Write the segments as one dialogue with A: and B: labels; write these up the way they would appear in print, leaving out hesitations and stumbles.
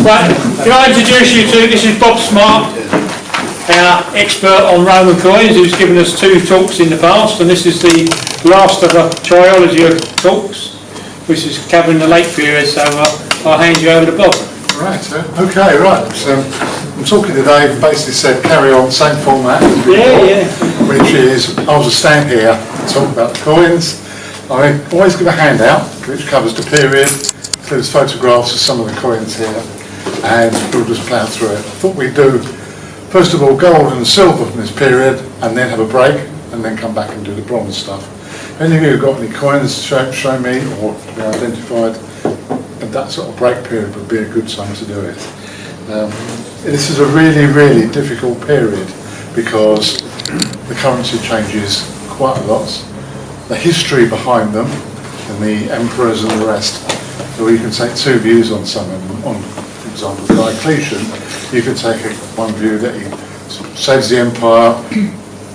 A: Right, can I introduce you to, this is Bob Smart, our expert on Roman coins, who's given us 2 talks in the past, and this is the last of a trilogy of talks, which is covering the late period, so I'll hand you over to Bob.
B: Right, okay, right. So I'm talking today, basically said carry on, same format as before, which is I'll just stand here and talk about the coins. I always give a handout which covers the period, includes photographs of some of the coins here, and we'll just plough through it. I thought we'd do, first of all, gold and silver from this period, and then have a break, and then come back and do the bronze stuff. Any of you who've got any coins, show me, or to be identified. And that sort of break period would be a good time to do it. This is a really, really difficult period because the currency changes quite a lot. The history behind them and the emperors and the rest. So you can take 2 views on some of them. On, for example, Diocletian, you can take one view that he saves the empire,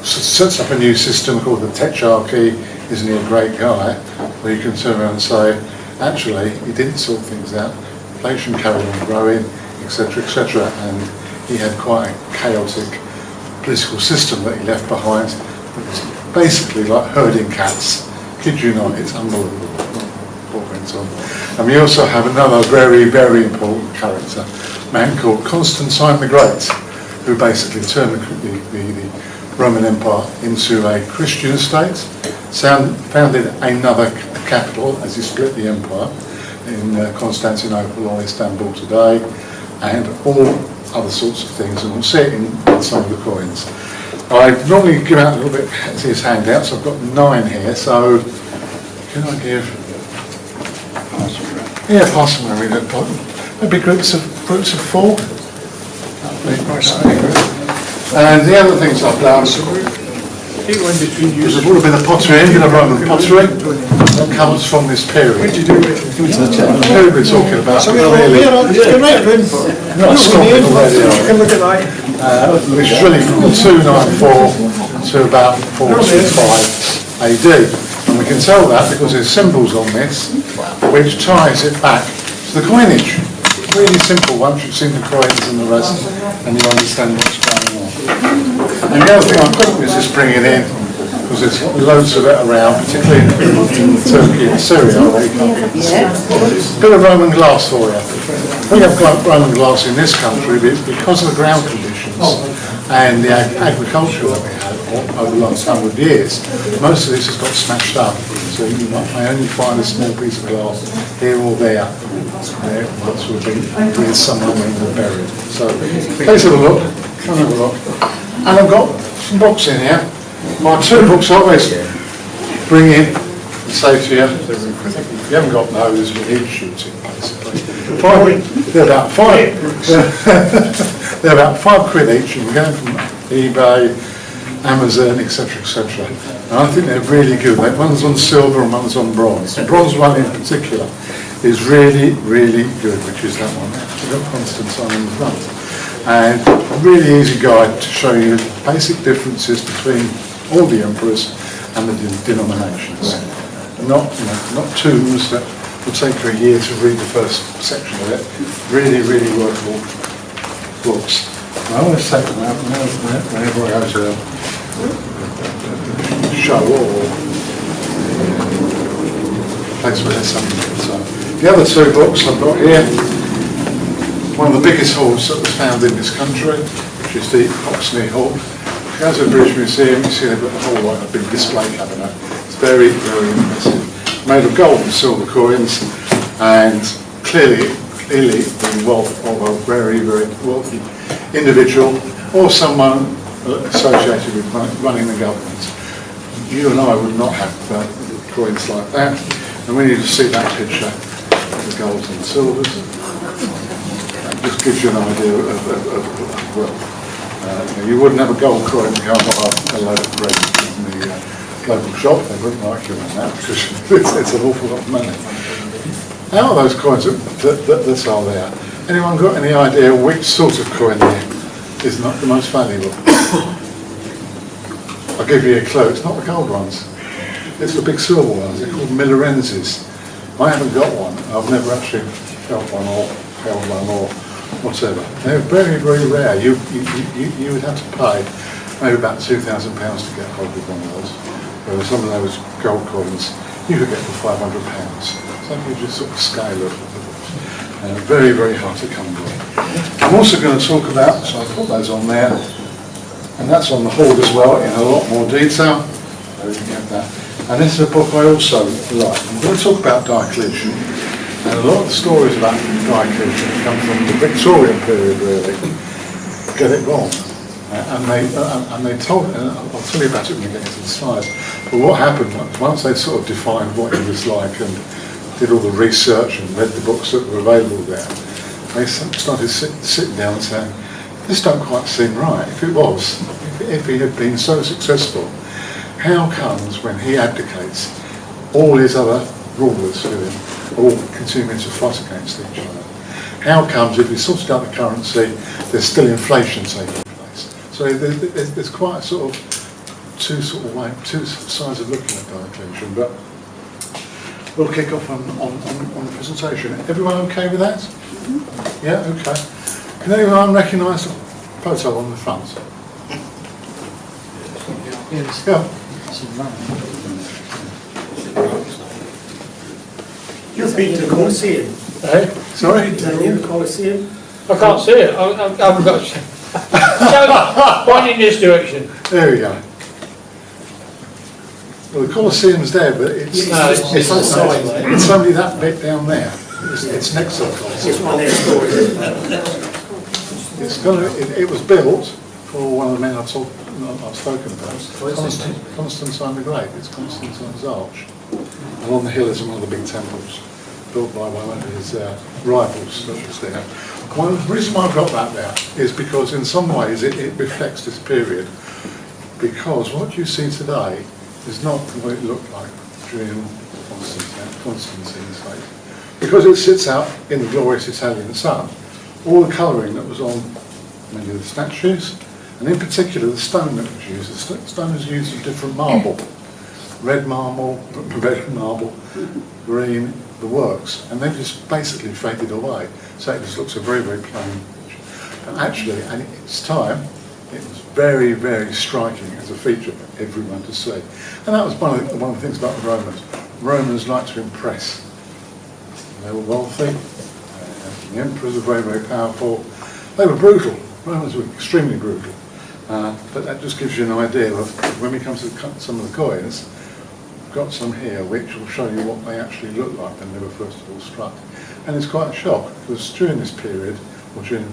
B: sets up a new system called the Tetrarchy. Isn't he a great guy? Or you can turn around and say, actually, he didn't sort things out. Inflation carried on growing, etc., etc., and he had quite a chaotic political system that he left behind. It was basically like herding cats. Kid you not, it's unbelievable. And we also have another very, very important character, a man called Constantine the Great, who basically turned the Roman Empire into a Christian state, founded another capital as he split the empire in Constantinople or Istanbul today, and all other sorts of things, and we'll see it in some of the coins. I normally give out a little bit of his handouts. I've got 9 here, so can I give? Yeah, pass them around at the bottom. Maybe groups of 4. And the other things I've done is a little bit of pottery, a bit of Roman pottery that comes from this period. The period we're talking about, really, not Scotland already, which is really from 294 to about 465 AD. And we can tell that because there's symbols on this which ties it back to the coinage. Really simple once you've seen the coins and the rest and you understand what's going on. And the other thing I've got is just bring it in, because there's loads of it around, particularly in Turkey and Syria. A bit of Roman glass for you. We have Roman glass in this country because of the ground conditions and the agriculture that we had over the last 100 years. Most of this has got smashed up, so you may only find a small piece of glass here or there. Once we've been with someone when we're buried. So please have a look. Come have a look. And I've got some books in here. My 2 books I always bring in and say to you, if you haven't got those, you need shooting basically. They're about 5. They're about £5 each, and we're going from eBay, Amazon, etc., etc. And I think they're really good. One's on silver and one's on bronze. The bronze one in particular is really, really good, which is that one. We've got Constantine in the front. And a really easy guide to show you the basic differences between all the emperors and the denominations. Not tombs that will take you a year to read the first section of it. Really, really workable books. And I always take them out whenever I go to a show or a place where there's something. So the other 2 books I've got here, one of the biggest halls that was found in this country, which is the Oxney Hall. If you go to the British Museum, you see they've got the whole like a big display cabinet. It's very, very impressive. Made of gold and silver coins, and clearly the wealth of a very, very wealthy individual or someone associated with running the government. You and I would not have coins like that. And when you see that picture of the golds and the silvers, that just gives you an idea of wealth. You wouldn't have a gold coin and go and buy a load of bread in the local shop. They wouldn't like you on that because it's an awful lot of money. How are those coins that are there? Anyone got any idea which sort of coin there is not the most valuable? I'll give you a clue. It's not the gold ones. It's the big silver ones. They're called Millerenses. I haven't got one. I've never actually felt one or held one or whatever. They're very, very rare. You would have to pay maybe about £2,000 to get hold of one of those. Whereas some of those gold coins you could get for £500. So that gives you sort of scale of very, very hard to come by. I'm also going to talk about, so I put those on there, and that's on the hoard as well in a lot more detail. So you can get that. And this is a book I also like. I'm going to talk about Diocletian, and a lot of the stories about Diocletian come from the Victorian period, really. Get it wrong. And they told, and I'll tell you about it when we get into the slides, but what happened once they sort of defined what he was like and did all the research and read the books that were available there, they started sitting down and saying, this don't quite seem right. If it was, if he had been so successful, how comes when he abdicates, all his other rulers with him are all continuing to fight against each other? How comes if he sorted out the currency, there's still inflation taking place? So there's quite sort of two sides of looking at Diocletian, but we'll kick off on the presentation. Everyone okay with that? Mm-hmm. Yeah, okay. Can anyone recognise the photo on the front? Yes. Yeah.
C: You've been to the Colosseum.
B: Hey, sorry?
C: The Colosseum.
A: I can't see it. I haven't got. So, point in this direction.
B: There we go. Well, the Colosseum's there, but it's only that bit down there. It's next to the Colosseum.
C: It's one next door, isn't it?
B: It was built for one of the men I've spoken about, Constantine the Great. It's Constantine's Arch. And on the hill is one of the big temples, built by one of his rivals that was there. One reason why I've got that there is because in some ways it reflects this period, because what you see today is not what it looked like during Constantine's day. Because it sits out in the glorious Italian sun, all the colouring that was on many of the statues, and in particular the stone that was used. The stone was used of different marble, red marble, green, the works, and they've just basically faded away. So it just looks a very, very plain. And actually, at its time, it was very, very striking as a feature for everyone to see. And that was one of the things about the Romans. Romans liked to impress. They were wealthy, the emperors were very, very powerful. They were brutal. Romans were extremely brutal. But that just gives you an idea of, when we come to some of the coins, we've got some here which will show you what they actually look like when they were first of all struck. And it's quite a shock, because during this period, or during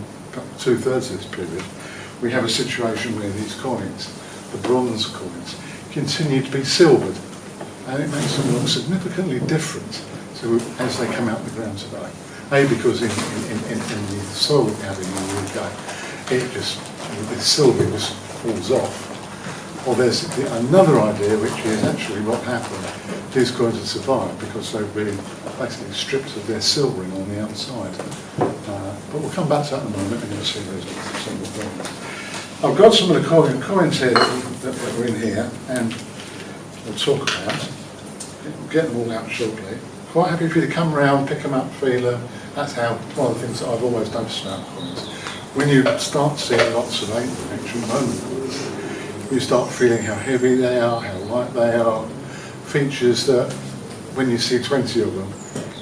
B: 2/3 of this period, we have a situation where these coins, the bronze coins, continue to be silvered. And it makes them look significantly different as they come out of the ground today. Because in the soil we have in the UK, the silver just falls off. Or there's another idea, which is actually what happened. These coins have survived because they've been basically stripped of their silvering on the outside. But we'll come back to that in a moment and you'll see those simple coins. I've got some of the coins here that are in here, and we'll talk about. We'll get them all out shortly. Quite happy for you to come around, pick them up, feel them. That's one of the things that I've always noticed about coins. When you start seeing lots of ancient Roman coins, you start feeling how heavy they are, how light they are, features that when you see 20 of them,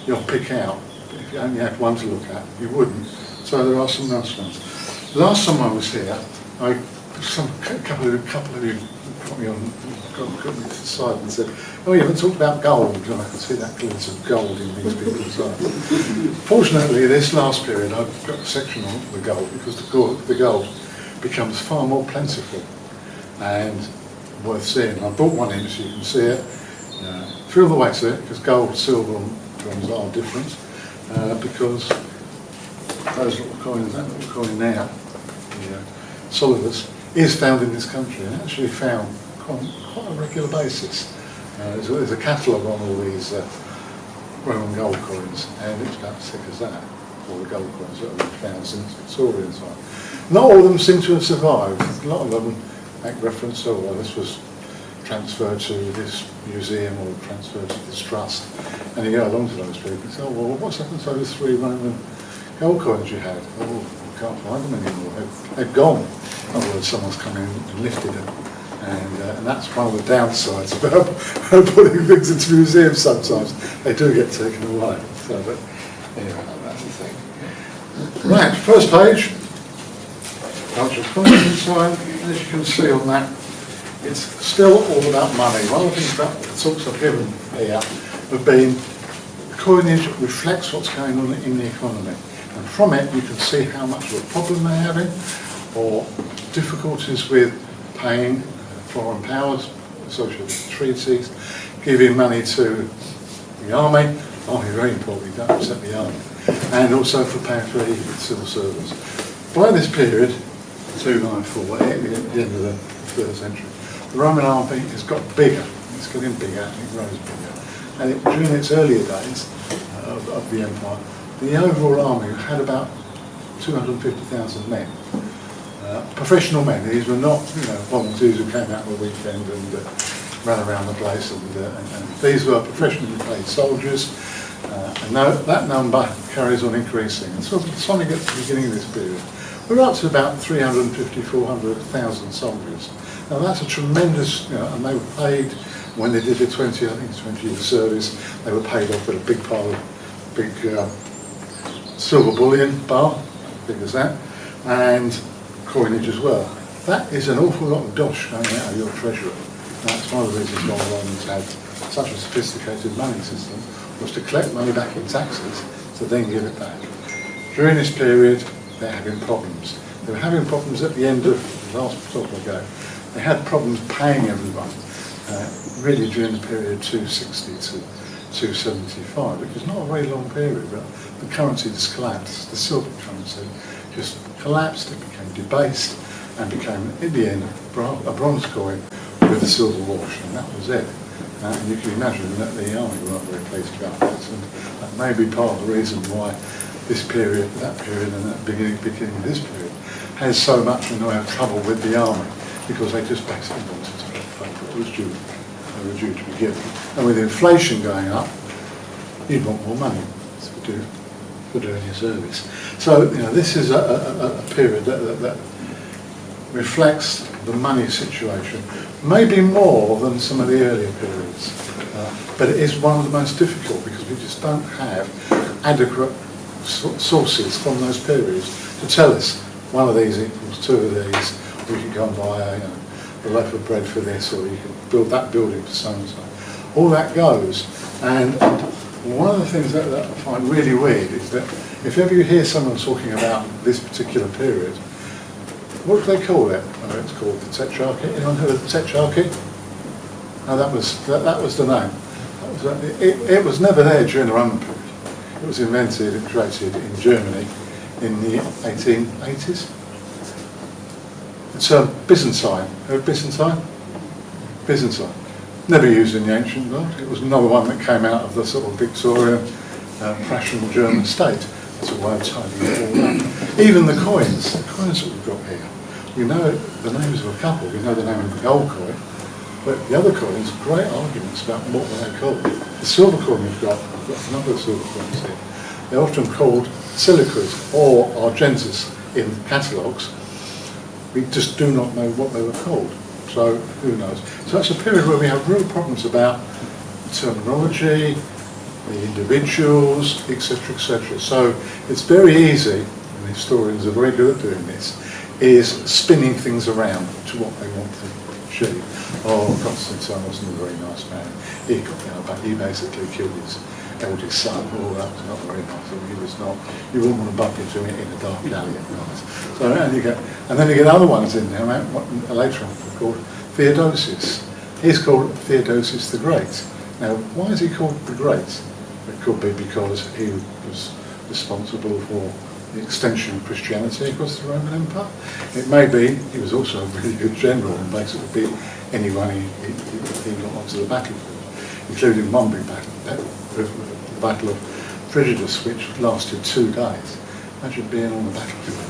B: you'll pick out. But if you only had one to look at, you wouldn't. So there are some nice ones. Last time I was here, a couple of you got me to the side and said, oh, you haven't talked about gold, and I can see that glimpse of gold in these people's eyes. Fortunately, this last period, I've got a section on the gold, because the gold becomes far more plentiful and worth seeing. I brought one in so you can see it. Feel the weight of it, because gold, silver and bronze are different, because those little coins, that little coin now, the solidus, is found in this country, and actually found quite a regular basis. There's a catalogue on all these Roman gold coins, and it's about as thick as that, all the gold coins that have been found since Victorian time. Not all of them seem to have survived. A lot of them make reference to, well, this was transferred to this museum or transferred to this trust, and you go along to those people and say, oh, well, what's happened to those 3 Roman gold coins you had, oh, you can't find them anymore, they've gone. In other words, someone's come in and lifted them. And that's one of the downsides about putting things into museums sometimes. They do get taken away. So, but anyway, that's the thing. Right, first page. Cultural Constantine. As you can see on that, it's still all about money. One of the things about the talks I've given here have been coinage reflects what's going on in the economy. And from it, you can see how much of a problem they're having or difficulties with paying foreign powers, associated treaties, giving money to the army, very important, don't upset the army, and also for paying for the civil servants. By this period, 294, at the end of the 3rd century, the Roman army has got bigger, it's getting bigger, and it grows bigger. And during its earlier days of the empire, the overall army had about 250,000 men. Professional men. These were not, volunteers who came out on the weekend and ran around the place. And these were professionally paid soldiers. And that number carries on increasing. And so when we get to the beginning of this period, we're up to about 350, 400,000 soldiers. Now that's a tremendous, and they were paid when they did their 20-year service. They were paid off with a big pile of big silver bullion bar, big as that, and coinage as well. That is an awful lot of dosh going out of your treasury. That's one of the reasons why the Romans had such a sophisticated money system, was to collect money back in taxes to then give it back. During this period, they're having problems. They were having problems at the end of the last talk ago. They had problems paying everyone, really during the period 260 to 275, which is not a very long period, but the currency just collapsed. The silver currency just collapsed, it became debased, and became, in the end, a bronze coin with a silver wash, and that was it. And you can imagine that the army weren't very pleased about that, and that may be part of the reason why this period, that period, and that beginning of this period has so much and have trouble with the army, because they just basically wanted to pay what was due. They were due to be given. And with inflation going up, you'd want more money for doing your service. So this is a period that reflects the money situation, maybe more than some of the earlier periods, but it is one of the most difficult because we just don't have adequate sources from those periods to tell us one of these equals two of these, or you can go and buy a loaf of bread for this, or you can build that building for so and so. All that goes, and one of the things that I find really weird is that if ever you hear someone talking about this particular period, what do they call it? Oh, it's called the Tetrarchy. Anyone heard of the Tetrarchy? No, that was the name. It was never there during the Roman period. It was invented and created in Germany in the 1880s. It's Byzantine. Heard Byzantine? Byzantine. Never used in the ancient world. It was another one that came out of the sort of Victorian, Prussian German state. It's a way of tidying it all up. Even the coins that we've got here, we know the names of a couple. We know the name of the gold coin, but the other coins, great arguments about what they're called. The silver coin we've got a number of silver coins here. They're often called siliquas or argentus in catalogues. We just do not know what they were called. So who knows? So that's a period where we have real problems about terminology, the individuals, etc., etc. So it's very easy, and historians are very good at doing this, is spinning things around to what they want to achieve. Oh, Constantine wasn't a very nice man. He basically killed his eldest son. Oh, that was not very nice. He was not. You wouldn't want to bump into him in a dark alley at night. So and then you get other ones in there. Later on, called Theodosius. He's called Theodosius the Great. Now, why is he called the Great? It could be because he was responsible for the extension of Christianity across the Roman Empire. It may be he was also a really good general and basically beat anyone he got onto the battlefield, including one big battle, the Battle of Frigidus, which lasted 2 days. Imagine being on the battlefield,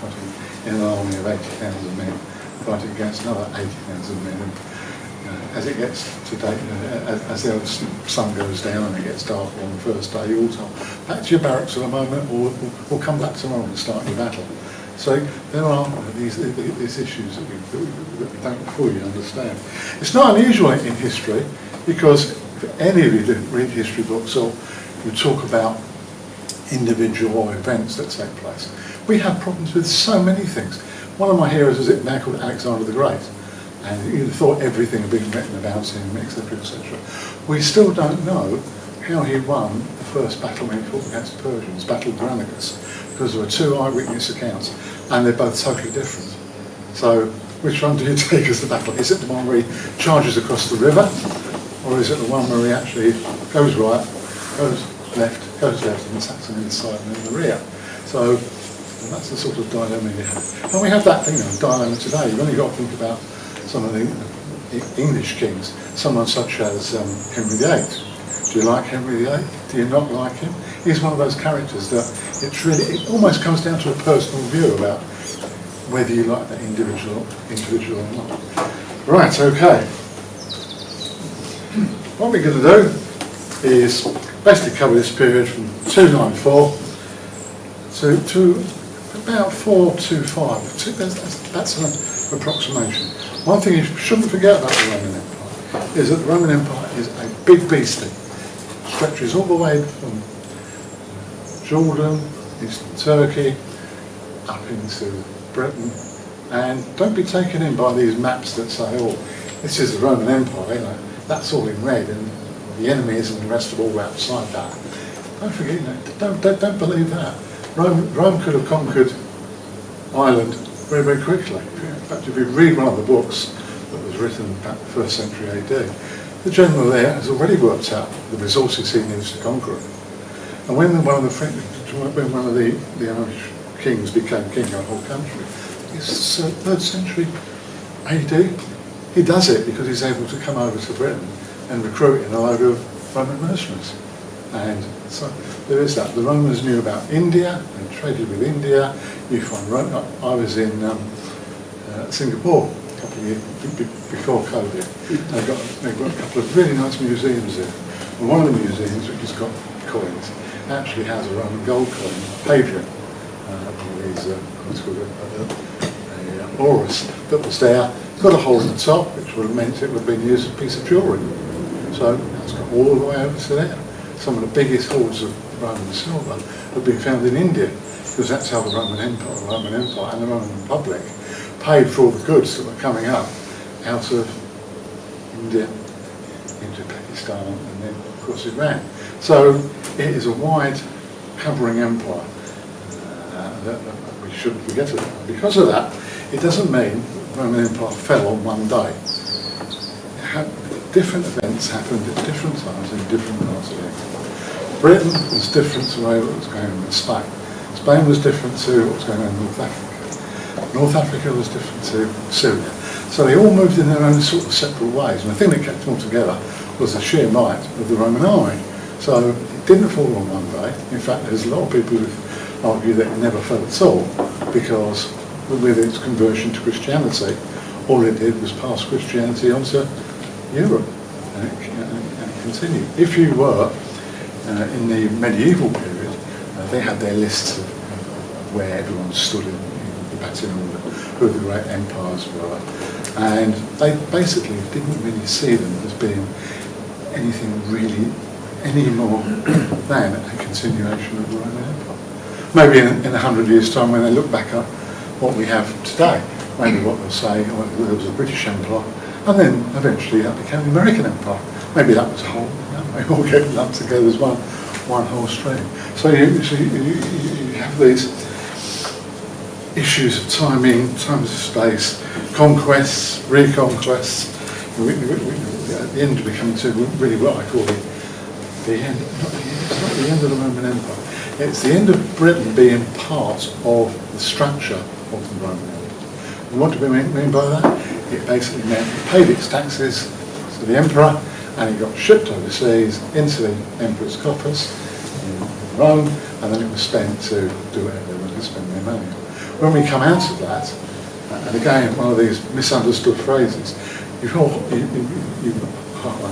B: fighting in an army of 80,000 men, fighting against another 80,000 men. And as it gets to date, as the sun goes down and it gets darker on the first day, you're all told, back to your barracks for a moment, or come back tomorrow and start your battle. So there are these issues that we don't fully understand. It's not unusual in history, because if any of you read history books or you talk about individual events that take place, we have problems with so many things. One of my heroes is a man called Alexander the Great, and you'd have thought everything had been written about him, etc., etc. We still don't know how he won the first battle when he fought against the Persians, Battle of Granicus, because there were two eyewitness accounts, and they're both totally different. So, which one do you take as the battle? Is it the one where he charges across the river, or is it the one where he actually goes right, goes left, and attacks them inside and in the rear? So, that's the sort of dilemma you have. And we have that dilemma today. You've only got to think about some of the English kings, someone such as Henry VIII. Do you like Henry VIII? Do you not like him? He's one of those characters that it almost comes down to a personal view about whether you like that individual or not. Right, okay. What we're going to do is basically cover this period from 294 to about 425. That's an approximation. One thing you shouldn't forget about the Roman Empire is that the Roman Empire is a big beastie. It stretches all the way from Jordan, eastern Turkey, up into Britain, and don't be taken in by these maps that say, oh, this is the Roman Empire, that's all in red, and the enemy is and the rest of all outside that. Don't forget, don't believe that. Rome could have conquered Ireland very, very quickly. In fact, if you read one of the books that was written about the 1st century AD, the general there has already worked out the resources he needs to conquer it. And when one of the Irish kings became king of the whole country, it's 3rd century AD, he does it because he's able to come over to Britain and recruit in a load of Roman mercenaries. And so there is that. The Romans knew about India and traded with India. You find I was in Singapore a couple of years before COVID. They've got a couple of really nice museums there. And one of the museums, which has got coins, actually has a Roman gold coin, Hadrian, one of these, what's called a orus, that was there. It's got a hole in the top, which would have meant it would have been used as a piece of jewellery. So it's got all the way over to there. Some of the biggest hoards of Roman silver have been found in India, because that's how the Roman Empire and the Roman Republic paid for all the goods that were coming up out of India into Pakistan and then of course Iran. So it is a wide covering empire that we shouldn't forget about. Because of that, it doesn't mean the Roman Empire fell on one day. Different events happened at different times in different parts of England. Britain was different to what was going on in Spain. Spain was different to what was going on in North Africa. North Africa was different to Syria. So they all moved in their own sort of separate ways. And the thing that kept them all together was the sheer might of the Roman army. So it didn't fall on one day. In fact, there's a lot of people who argue that it never fell at all, because with its conversion to Christianity, all it did was pass Christianity onto Europe, and it continued. If you were in the medieval period, they had their lists of where everyone stood in the batting order, who the great empires were, and they basically didn't really see them as being anything really any more than a continuation of the Roman Empire. Maybe in 100 years' time, when they look back at what we have today, maybe what they'll say, oh, there was a British Empire, and then eventually that became the American Empire. Maybe that was a whole, they all get lumped together as one whole stream. So you have these issues of timing, times of space, conquests, reconquests. At the end we're coming to really what I call the end. It's not the end of the Roman Empire. It's the end of Britain being part of the structure of the Roman Empire. And what do we mean by that? It basically meant it paid its taxes to the emperor, and it got shipped overseas into the emperor's coffers in Rome, and then it was spent to do whatever they wanted to spend their money on. When we come out of that, and again, one of these misunderstood phrases, I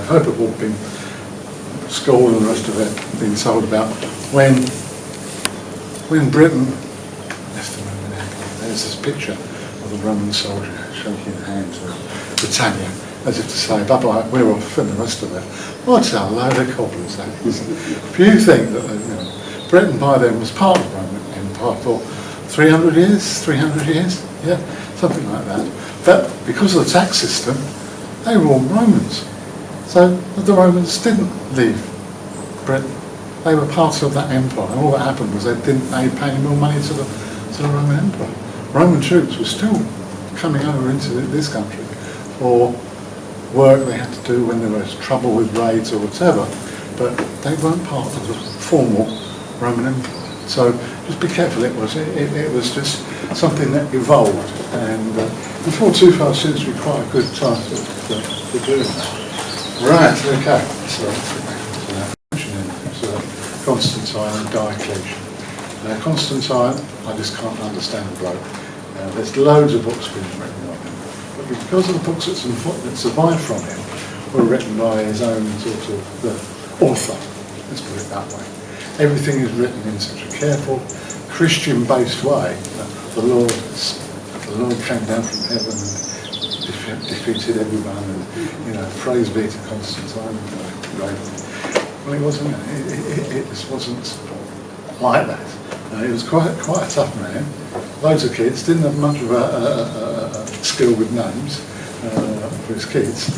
B: hope have all been school and the rest of it been told about when Britain left the Roman Empire. There's this picture of a Roman soldier shaking hands with Britannia, as if to say, bye-bye, we're off, and the rest of it. What a load of cobblers that is. If you think that Britain by then was part of the Roman Empire for 300 years, yeah, something like that. But because of the tax system, they were all Romans. So the Romans didn't leave Britain. They were part of that empire. And all that happened was they didn't pay any more money to the Roman Empire. Roman troops were still coming over into this country for work they had to do when there was trouble with raids or whatever. But they weren't part of the formal Roman Empire. So just be careful. It was just something that evolved, and before too far seems to be quite a good time for doing that. Right. Okay. So Constantine and Diocletian. Now Constantine, I just can't understand the bloke. There's loads of books being written on him, but because of the books that survived from him were written by his own sort of author. Let's put it that way. Everything is written in such a careful, Christian-based way that the Lord came down from heaven and defeated everyone, and praise be to Constantine. Well, it wasn't. It just wasn't like that. He was quite a tough man. Loads of kids. Didn't have much of a skill with names for his kids.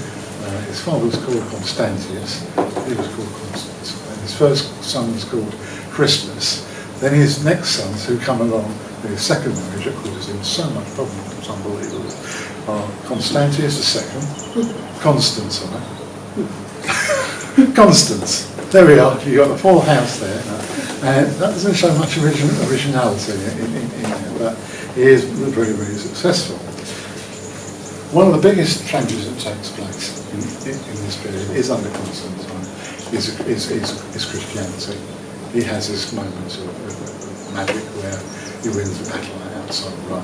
B: His father was called Constantius. He was called Constance. And his first son was called Crispus. Then his next sons who come along with his second marriage that causes him so much problem, it's unbelievable, are Constantius II, Constantine, Constance. There we are, you've got the full house there. And that doesn't show much originality in there, but he is really, really successful. One of the biggest changes that takes place in this period is under Constantine, is Christianity. He has this moment of magic where he wins the battle outside Rome,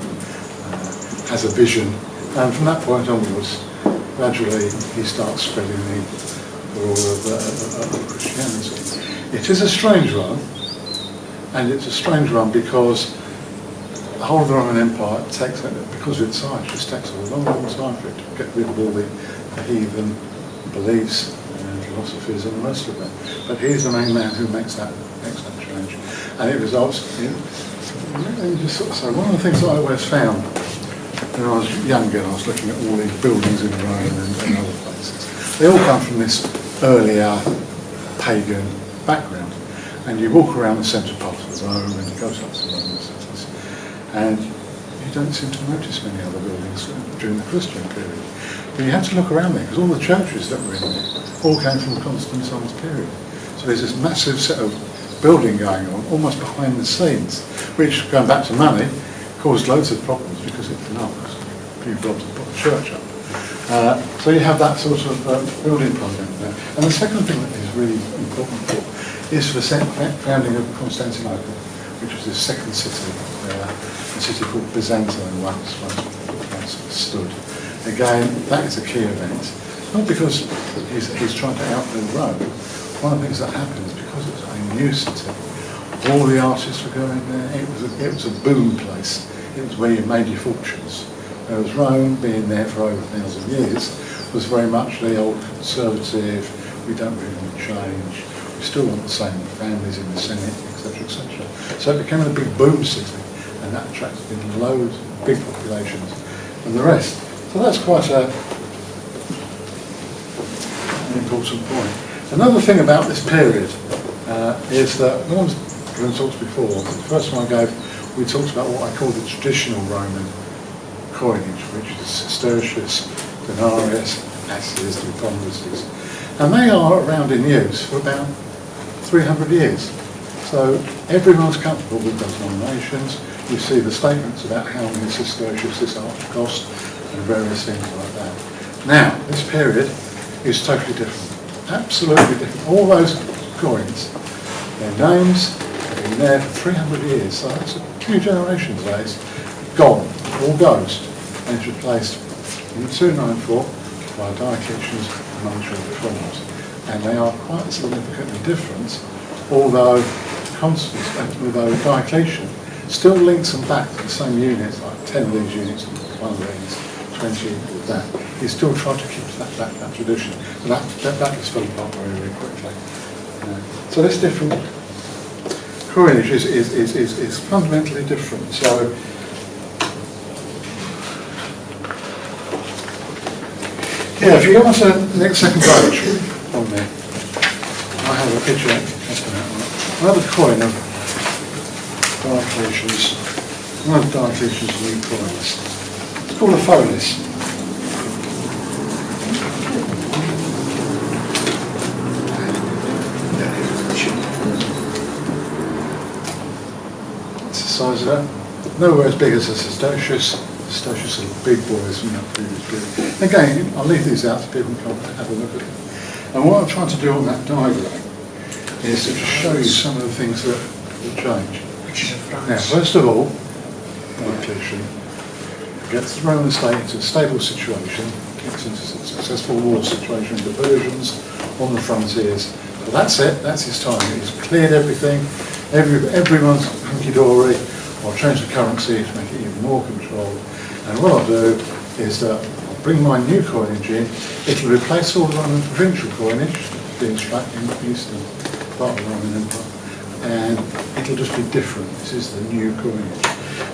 B: has a vision, and from that point onwards, gradually he starts spreading the all of Christianity. It is a strange one, and it's a strange one because the whole of the Roman Empire takes, because of its size, just takes a long, long time for it to get rid of all the heathen beliefs and philosophies and the rest of it. But he's the main man who makes that change, and it results in. Just sort of say, one of the things that I always found when I was younger, and I was looking at all these buildings in Rome and other places. They all come from this earlier pagan background, and you walk around the central part of Rome and you go up to the Roman cities, and you don't seem to notice many other buildings during the Christian period. But you have to look around there because all the churches that were in there all came from Constantine's period. So there's this massive set of building going on, almost behind the scenes, which, going back to money, caused loads of problems because it cost a few blobs to put the church up. So you have that sort of building program there. And the second thing that is really important is for the founding of Constantinople, which was the second city, a city called Byzantine once stood. Again, that is a key event. Not because he's trying to outdo Rome. One of the things that happened is because it was a new city. All the artists were going there. It was a boom place. It was where you made your fortunes. Whereas Rome, being there for over 1,000 years, was very much the old conservative, we don't really want to change, we still want the same families in the Senate, etc., etc. So it became a big boom city, and that attracted in loads, big populations, and the rest. So that's quite an important point. Another thing about this period is that, when I was giving talks before, the first one I gave, we talked about what I call the traditional Roman coinage, which is sestertius, denarius, asses, deponduses, and they are around in use for about 300 years. So everyone's comfortable with those denominations. You see the statements about how many sestertius this arch cost and various things like that. Now, this period is totally different, absolutely different. All those coins, their names have been there for 300 years, so that's a few generations days, gone, all ghost. And it's replaced in 294 by Diocletian's monetary reforms. And they are quite significantly different, although Diocletian still links them back to the same units, like 10 of these units, 1 of these, 20 of that. He still tried to keep that tradition. But that just fell apart very, very quickly. So this different coinage is fundamentally different. So yeah, if you go on to the next second page on there, I have a picture of another coin of Diocletian's, one of Diocletian's new coins. It's called a Folis. It's the size of that. Nowhere as big as a Theodosius. Theodosius are the big boys from that previous period. Again, I'll leave these out so people can come and have a look at them. And what I'm trying to do on that diagram is to just show you some of the things that change. Now, first of all, Diocletian gets the Roman state into a stable situation, gets into a successful war situation with the Persians on the frontiers. So that's it, that's his time. He's cleared everything, everyone's hunky-dory. I'll change the currency to make it even more controlled. And what I'll do is that I'll bring my new coinage in. It'll replace all the Roman provincial coinage being struck in the eastern part of the Roman Empire. And it'll just be different. This is the new coinage.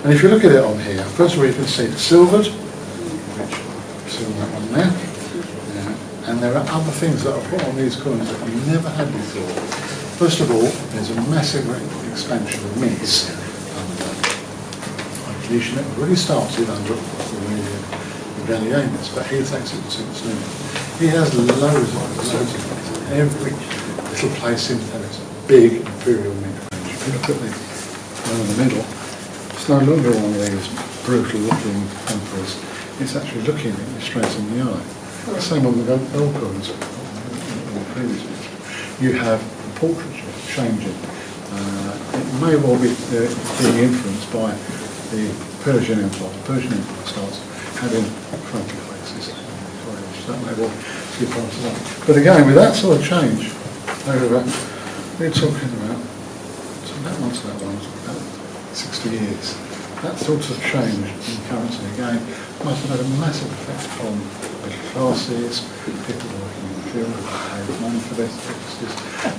B: And if you look at it on here, first of all you can see the silvered, which you see that one there. Yeah. And there are other things that are put on these coins that you've never had before. First of all, there's a massive expansion of mints. Diocletian really started under Gallienus, but he takes it to its limit. He has loads of things. Every little place seems to have its big imperial mint range. If you look at the one in the middle, it's no longer one of these brutal looking emperors. It's actually looking at you straight in the eye. The same on the gold coins in the previous picture. You have the portraiture changing. It may well be being influenced by the Persian Empire. The Persian Empire starts having cranky faces. So that may well be part of that. But again, with that sort of change, over we're talking about, so that one's about 60 years. That sort of change in currency, again, must have had a massive effect on middle classes, people working in the field who pay money for their services,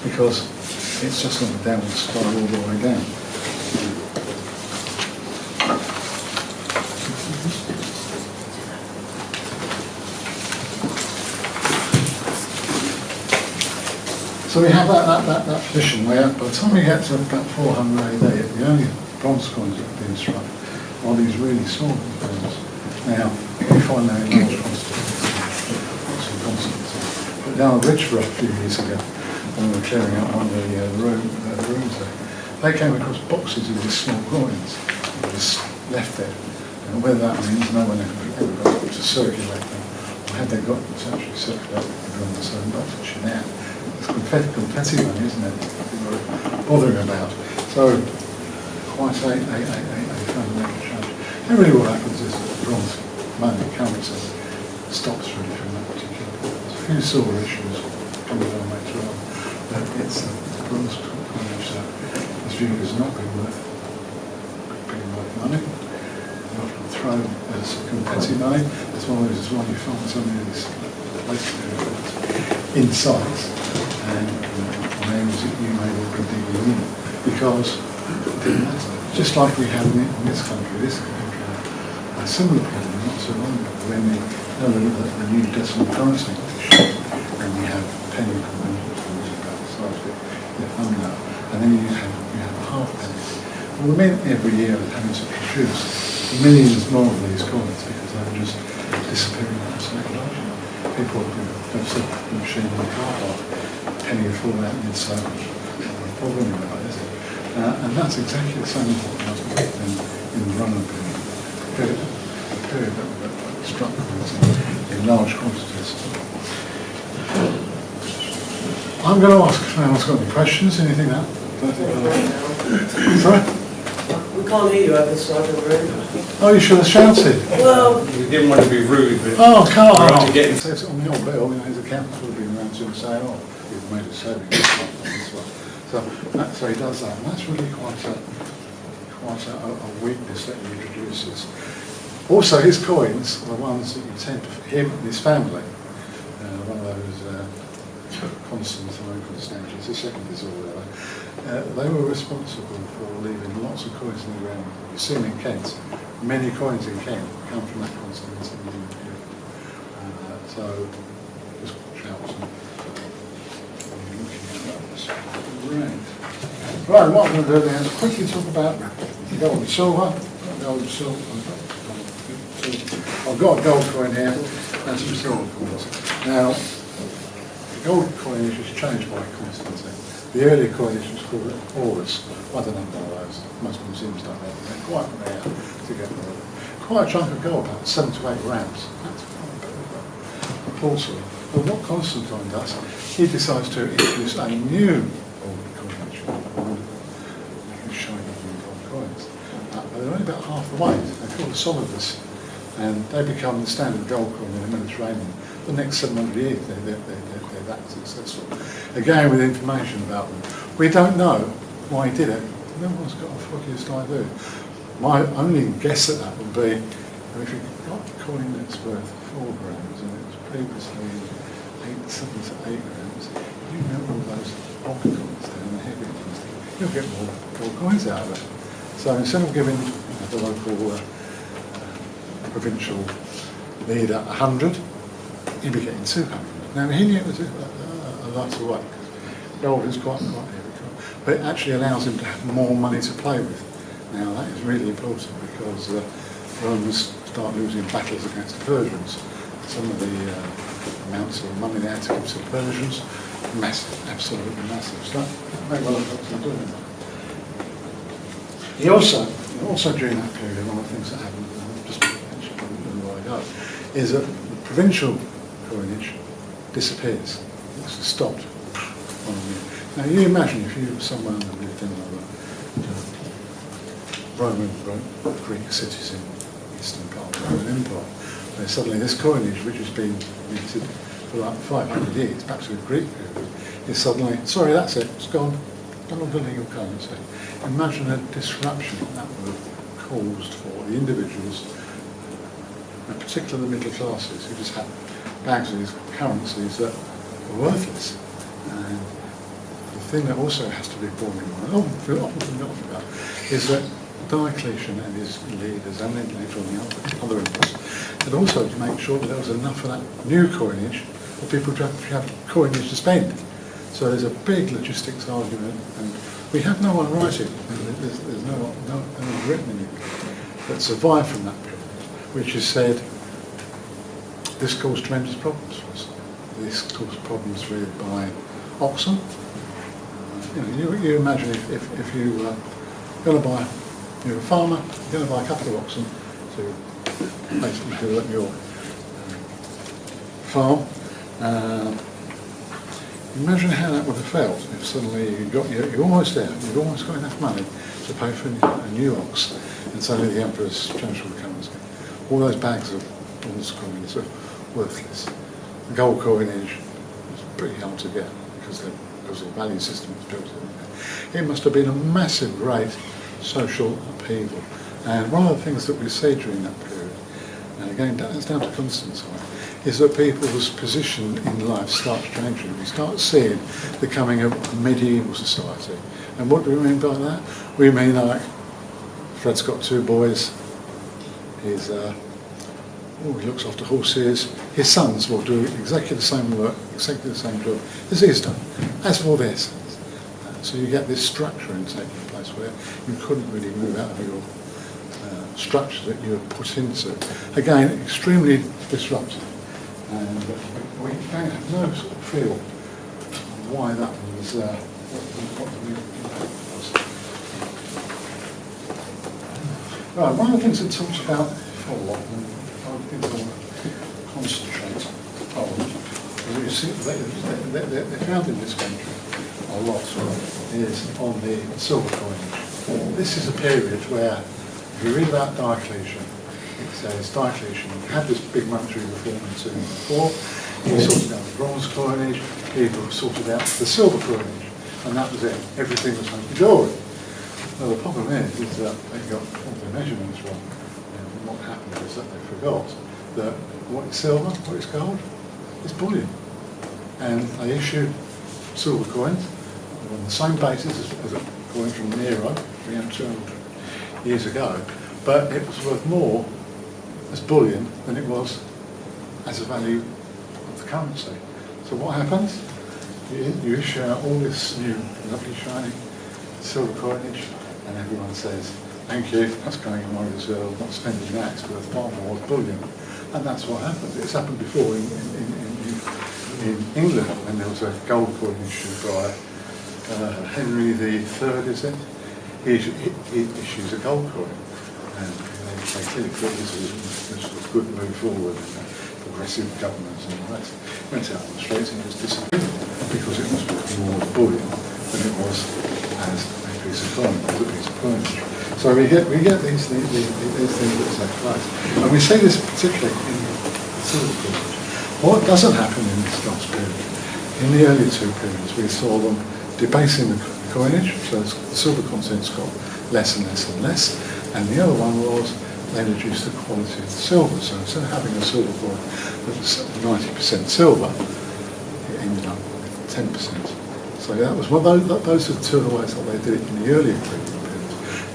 B: because it's just on a downward spiral all the way down. So we have that position where by the time we get to about 400 AD, the only bronze coins that have been struck are these really small coins. Now, you find that in large Constantinople. But down at Richborough a few years ago, when we were clearing out one of the rooms there, they came across boxes of these small coins that were just left there. And whether that means no one ever got to circulate them, or had they got them to actually circulate everyone the same box, which now. It's confetti money, isn't it? People are bothering about. So, quite a fundamental change. And really what happens is that bronze money, currency, stops really from that particular point. There's a few silver issues coming on later on, but it's the bronze coinage that is viewed as not being worth money. They're often thrown as confetti money. That's one of those you find some of these in size. And names that you may well be digging in, because it didn't matter. Just like we had in this country had a similar problem not so long ago when the new decimal currency was issued, and we have penny conventions about the size of it, and then you have a half penny. Well, the mint every year are having to produce millions more of these coins because they're just disappearing out of circulation. People have set the machine in the car park. Penny will fall out mid-sale. Problem about it, is it? And that's exactly the same as what was in the Roman period. The period that struck in large quantities. I'm going to ask if anyone's got any questions, anything that? Sorry?
C: can't hear you at this side of the room.
B: Oh, you should have shouted.
C: Well,
D: We didn't want to be rude, but
B: Oh, come
D: we're
B: on.
D: on to get
B: So it's on the old bill, you know, his accountants would have been around to him saying, oh, you've made a saving on this one. So he does that, and that's really quite a weakness that he introduces. Also, his coins are the ones that you tend to, him and his family, one of those Constantinople the second disorder, they were responsible for leaving lots of coins in the ground. You've seen in Kent, many coins in Kent come from that Constantinople period. So, just watch out for some. Right, what I'm going to do now is quickly talk about gold and silver. I've got a gold coin here and some silver coins. Now, the gold coinage is changed by Constantine. The earlier coinage was called auras. I don't know about those. Most museums don't have them. They're quite rare to get them. Quite a chunk of gold, about 7 to 8 grams. That's quite a bit of porcelain. But what Constantine does, he decides to introduce a new gold coinage. He's showing up in gold coins. But they're only about half the weight. They're called solidus. And they become the standard gold coin in the Mediterranean. The next 700 years, they're that successful. Again, with information about them. We don't know why he did it. No one's got the foggiest idea. My only guess at that would be, if you've got a coin that's worth 4 grams and it was previously 7 to 8 grams, you know all those old coins there and the heavy ones, you'll get more gold coins out of it. So instead of giving the local provincial leader 100, he'd be getting 200. Now he knew it was a lighter weight, because gold is quite heavy, but it actually allows him to have more money to play with. Now that is really important because the Romans start losing battles against the Persians. Some of the amounts of money they had to give to the Persians, massive, absolutely massive. So that may well have helped them doing that. He also during that period, one of the things that happened, just mentioned a while ago, is that the provincial coinage disappears. It's stopped. Now you imagine if you were someone that lived in Roman Greek cities in the eastern part of the Roman Empire, where suddenly this coinage, which has been minted for like 500 years, perhaps with Greek period, is suddenly, sorry, that's it, it's gone, no longer legal currency. Imagine a disruption that would have caused for the individuals, in particular the middle classes, who just had bags of these currencies that were worthless. And the thing that also has to be borne in mind, often forgotten about, is that Diocletian and his leaders, and then later on the other emperors, had also to make sure that there was enough of that new coinage for people to have coinage to spend. So there's a big logistics argument, and we have no one writing. There's no one written anything that survived from that period, which has said this caused tremendous problems for us. This caused problems with buying oxen. You imagine if you were going to buy, you're a farmer, you're going to buy a couple of oxen to basically do up your farm. Imagine how that would have felt if suddenly you're almost there, you've almost got enough money to pay for a new ox, and suddenly the emperor's changed all the currency. All those bags of bronze coins are worthless. The gold coinage was pretty hard to get because the value system was built in. It must have been a massive, great social upheaval. And one of the things that we see during that period, and again that's down to Constantine, is that people's position in life starts changing. We start seeing the coming of a medieval society. And what do we mean by that? We mean like, Fred's got 2 boys, he looks after horses. His sons will do exactly the same work, exactly the same job as he's done, as for their sons. So you get this structure in taking place where you couldn't really move out of your structure that you were put into. Again, extremely disruptive. And we don't have no sort of feel why that was, what the real impact was. Right, one of the things it talks about before, and people concentrate on, you see, they're found in this country a lot, is on the silver coinage. this is a period where, if you read about Diocletian, it says Diocletian had this big monetary reform in 204. He sorted out the bronze coinage, he sorted out the silver coinage, and that was it. Everything was hunky-dory. Well, the problem is that they got all the measurements wrong. And what happened is that they forgot that what is silver, what is gold, is bullion. And they issued silver coins on the same basis as a coin from Nero, 200 years ago, but it was worth more as bullion than it was as a value of the currency. So what happens? You issue out all this new, lovely, shiny silver coinage, and everyone says, thank you, that's going in my reserve, not spending that, it's worth far more as bullion. And that's what happened. It's happened before in England, when there was a gold coin issued by Henry III, is it? He issues a gold coin. And they clearly thought this was a good move forward, and progressive governments and all the rest. Went out on the streets and just disappeared because it was more bullion than it was as a piece of coin, as a piece of coinage. So we get these things that take place. And we see this particularly in the silver coinage. What doesn't happen in this last period? In the earlier two periods, we saw them debasing the coinage, so the silver contents got less and less and less. And the other one was they reduced the quality of the silver. So instead of having a silver coin that was 90% silver, it ended up with 10%. So that was those are two of the ways that they did it in the earlier periods.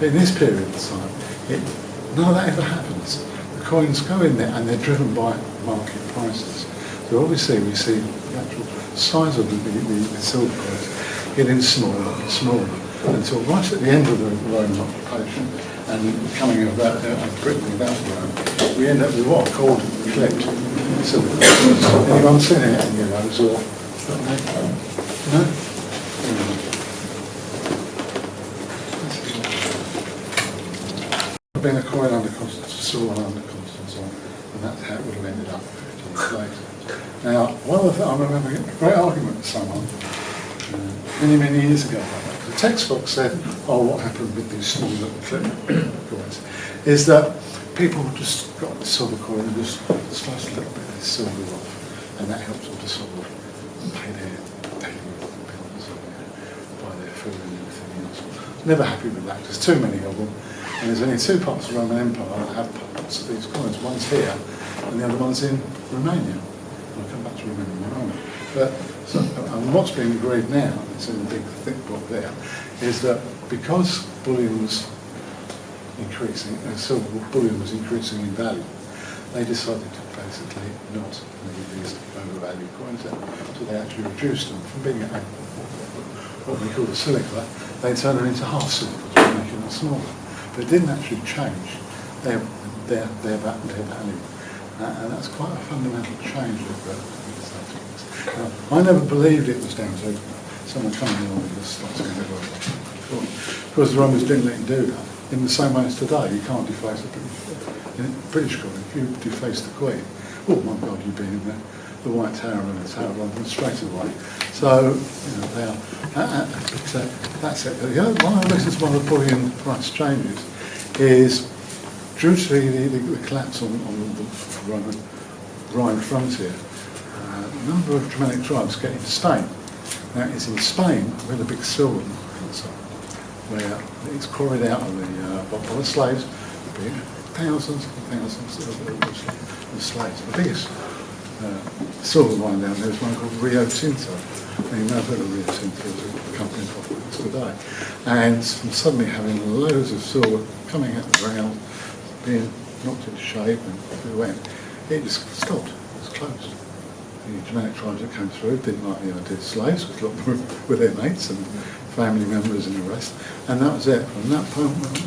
B: But in this period of time, none of that ever happens. The coins go in there and they're driven by market prices. So obviously we see the actual size of the silver coins getting smaller and smaller until right at the end of the Roman occupation and coming about Britain without Rome, we end up with what are called clipped silver coins. Anyone seen it in your nose or no? Been a coin under silver under Constantinople, and that's how it would have ended up 50 years later. Now, one of the I remember getting a great argument with someone many years ago about that. The textbook said, "Oh, what happened with these small little clip coins is that people just got the silver coin and just sliced a little bit of this silver off, and that helped them to sort of pay their daily bills and buy their food and everything else." Never happy with that. There's too many of them. And there's only two parts of the Roman Empire that have parts of these coins. One's here, and the other one's in Romania. I'll come back to Romania in a moment. But and what's being agreed now, it's in the big thick book there, is that because bullion was increasing, silver bullion was increasing in value, they decided to basically not leave these overvalued coins out. So they actually reduced them from being at what we call a silica, they turned them into half silicas, making them smaller. But it didn't actually change their value. And that's quite a fundamental change of these. Now, I never believed it was down to someone coming along and just starting to go, because the Romans didn't let you do that. In the same way as today, you can't deface a British coin. If you deface the Queen, oh my God, you've been in the White Tower and the Tower of London straight away. So, they are, that's it. This is one of the bullion price changes, is due to the collapse on the Roman Rhine frontier, a number of Germanic tribes get into Spain. Now, it's in Spain where the big silver markets are, where it's quarried out of the slaves, thousands and thousands of slaves. The biggest silver mine down there is one called Rio Tinto. And you know that Rio Tinto is a company in profits today. And from suddenly having loads of silver coming out of the ground, being knocked into shape and it went, it just stopped, it was closed. The Germanic tribes that came through didn't like the idea of slaves, because a lot of them were their mates and family members and the rest. And that was it. From that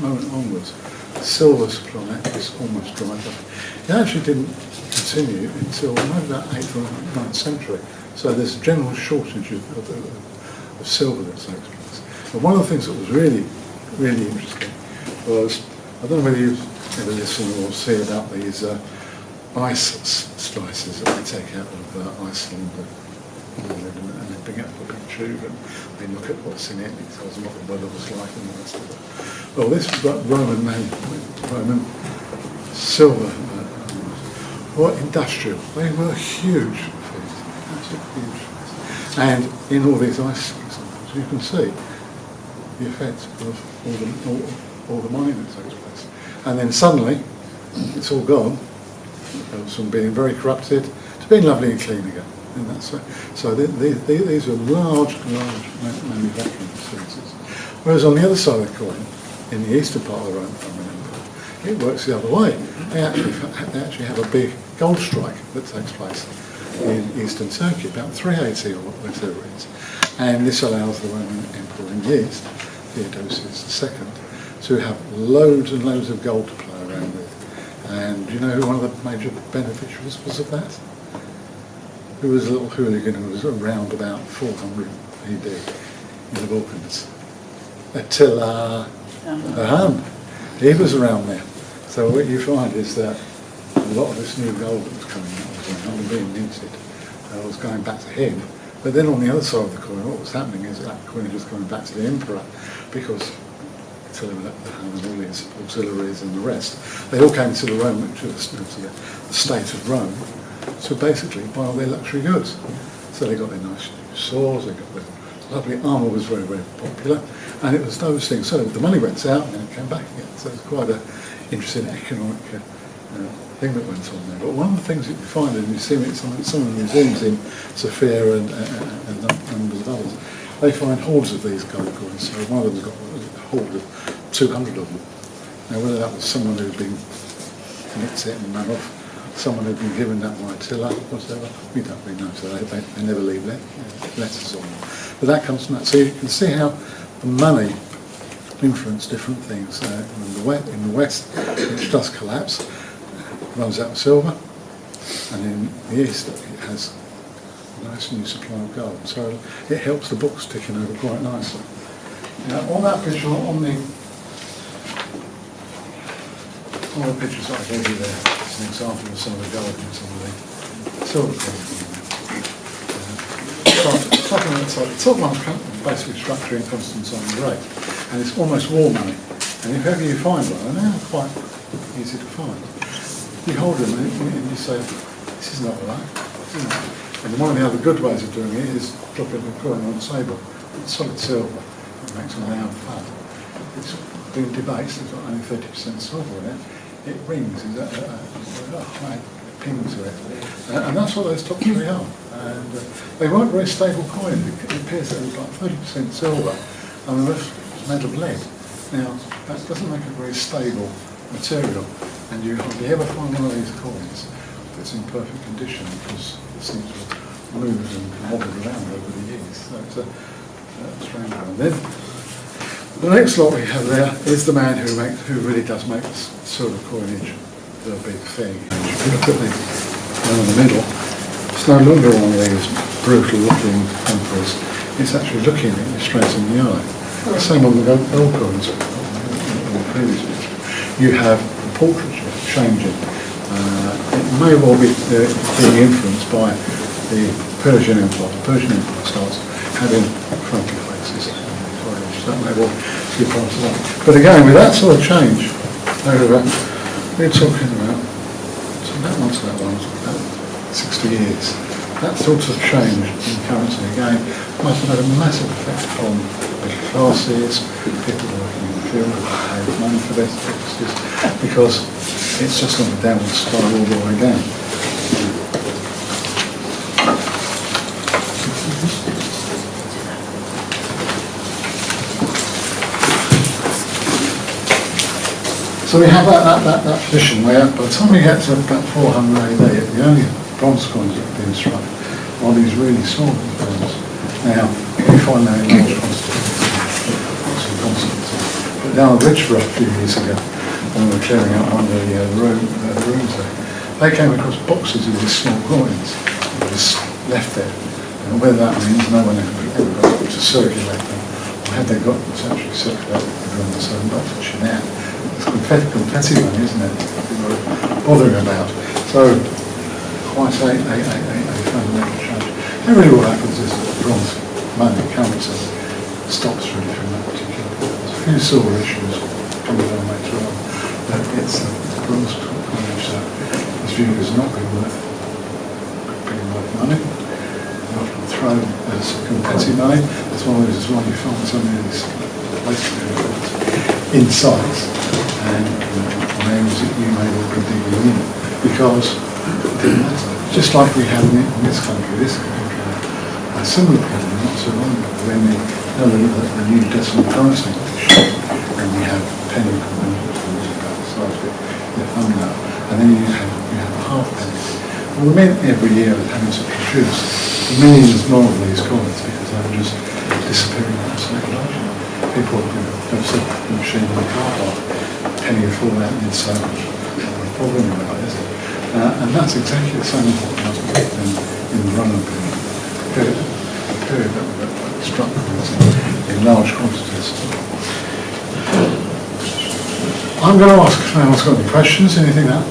B: moment onwards, the silver supply was almost dried up. It actually didn't continue until maybe about 8th or 9th century. So there's a general shortage of silver that takes place. And one of the things that was really interesting was, I don't know whether you've ever listened or see about these ice slices that they take out of Iceland and they bring it up a big tube and they look at what's in it, and it tells them what the weather was like and the rest of it. Well, this Roman silver were industrial. They were huge feats, absolutely huge feats. And in all these ice examples, you can see the effect of all the mining that takes place. And then suddenly, it's all gone. It goes from being very corrupted to being lovely and clean again. And that's so these are large manufacturing facilities. Whereas on the other side of the coin, in the eastern part of the Roman Empire, it works the other way. They actually have a big gold strike that takes place in eastern Turkey, about 380 or whatever it is. And this allows the Roman Emperor in the east, Theodosius the Great, to have loads and loads of gold to play around with. And do you know who one of the major beneficiaries was of that? Who was a little hooligan who was around about 400 AD in the Balkans? Attila the Hun. He was around there. So what you find is that a lot of this new gold that was coming out was being minted. Was going back to him. But then on the other side of the coin, what was happening is that coin was coming back to the emperor, because Attila the Hun and all his auxiliaries and the rest, they all came to the Roman, to the state of Rome, to basically buy all their luxury goods. So they got their nice new swords, they got their lovely armour, was very, very popular, and it was those things. So the money went out and then it came back again. So it's quite an interesting economic thing that went on there. But one of the things that you find, and you see it in some of the museums in Sofia and numbers of others, they find hoards of these gold coins. So one of them's got a hoard of 200 of them. Now whether that was someone who'd been nicked it and run off, someone who'd been given that by Attila, whatever, we don't really know. So they never leave letters on them. But that comes from that. So you can see how the money influenced different things. In the West, which does collapse, runs out of silver, and in the East it has a nice new supply of gold. So it helps the books ticking over quite nicely. Now on that picture, on the pictures I gave you there, it's an example of some of the gold and some of the silver coins. The top one's basically structure in Constantinople the Great, and it's almost war money. And if ever you find one, and they're quite easy to find, you hold them and you say, this is not right. And one of the other good ways of doing it is dropping the coin on the table. It's solid silver. It makes a loud thud. It's been debated, it's got only 30% silver in it. It rings, there's a high ping to it. And that's what those top three are. And they weren't very stable coins. It appears that it was like 30% silver and the rest was made of lead. Now, that doesn't make a very stable material. And you hardly ever find one of these coins that's in perfect condition, because it seems to have moved and wobbled around over the years. So it's a strange one. Then the next lot we have there is the man who really does make the silver coinage the big thing. If you look at the one in the middle, it's no longer one of these brutal-looking emperors. It's actually looking at you straight in the eye. The same on the gold coins in the previous picture. You have portraiture changing. It may well be being influenced by the Persian Empire. The Persian Empire starts having funky faces. That may well be part of that. But again, with that sort of change, we're talking about, so that one's about 60 years. That sort of change in currency, again, must have had a massive effect on middle classes, people working in the field who pay money for their purposes, because it's just on a downward spiral all the way down. So we have that position where, by the time we get to about 400 AD, the only bronze coins that have been struck are these really small coins. Now, we find that in large Constantinople. But down at Richborough a few years ago, when we were clearing out one of the rooms there, they came across boxes of these small coins that were just left there. And whether that means no one ever got to circulate them, or had they got them to actually circulate them in the same box, which now it's confetti money, isn't it? People are bothering about. So, quite a fundamental change. And really what happens is that the bronze money currency stops really from that particular point. There's a few silver issues coming on later on, but it's the bronze coin which is viewed as not being worth money. Often thrown as confetti money. That's one of those as well. You find so many of these in size and names that you may well be digging in because it didn't matter. Just like we had in this country, a similar problem not so long ago when the new decimal currency and we have penny coins about the size of it, and then you have a half penny. Well, we meant every year of having to produce millions more of these coins because they were just disappearing from circulation. People have set the machine in the car park, penny would fall out and you'd say, no problem with that, is it? And that's exactly the same as what was in the Roman period. The period that struck coins in large quantities. I'm going to ask if anyone's got any questions, anything that